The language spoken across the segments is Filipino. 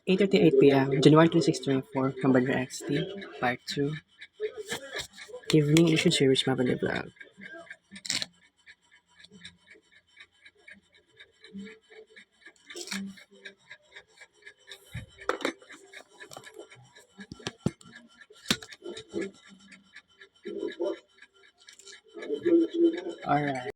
8:38 p.m. January 26, 24, Mabanda XT, Part 2. Evening Issue Series Mabanda Vlog. Alright.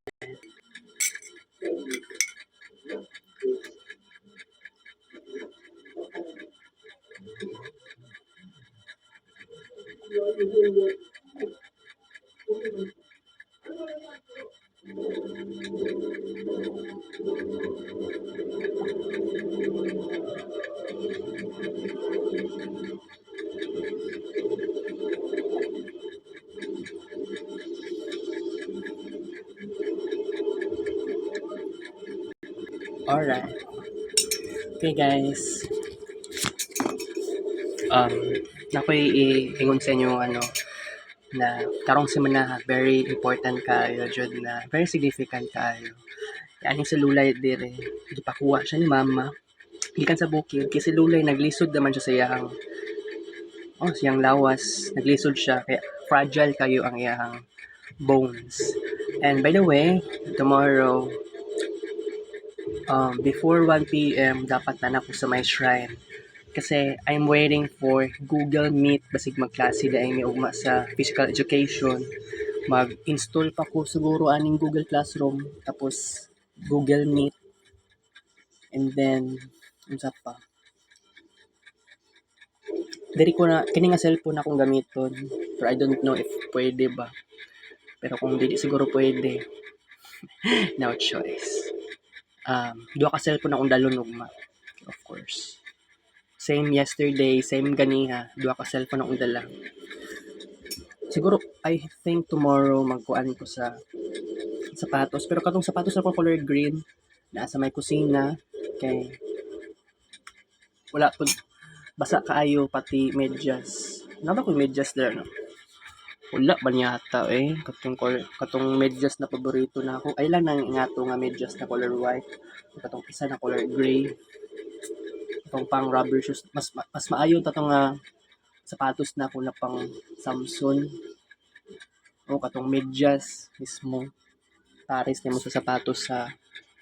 Alright. Okay guys. Um, nako'y iingon sa inyo na karong semana very important kayo jud na very significant kayo. Ani sa Lulay dire, gipakuha siya ni mama gikan sa bukid kasi Lulay naglisod naman siya sa siyang lawas, naglisod siya kaya fragile kayo ang iyang bones. And by the way, tomorrow before 1 p.m. dapat na ako sa my shrine kasi I'm waiting for Google Meet basig magklase dahil may ugma sa physical education. Mag-install pa ko siguro aning Google Classroom tapos Google Meet and then unsa pa diri ko na kini nga cellphone akong gamiton pero I don't know if pwede ba pero kung dili siguro pwede no choice. Duha ka cellphone akong dalon ugma of course. Same yesterday, same ganiha, duha ka cellphone akong dala. Siguro I think tomorrow magkuan ko sa sapatos pero katong sapatos ako color green naa sa may kusina kay wala pud basa kaayo pati medyas. Naba ko medyas there no. Wala ba yata katong medyas na paborito na ako ay lang nang ingato nga medyas na color white katong isa na color gray itong pang rubber shoes mas maayo tatong sapatos na ako na pang Samsung o katong medyas mismo pares nimo sa sapatos sa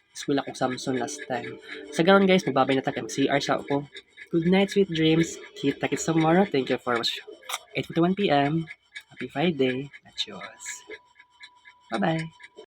eskwela kong Samsung last time. Sa ganon guys, magbabay na ta kay CR sa ako. Good night, sweet dreams. Kita-kits tomorrow. Thank you for watching. 8:51 p.m. Happy Friday. Adios. Bye-bye.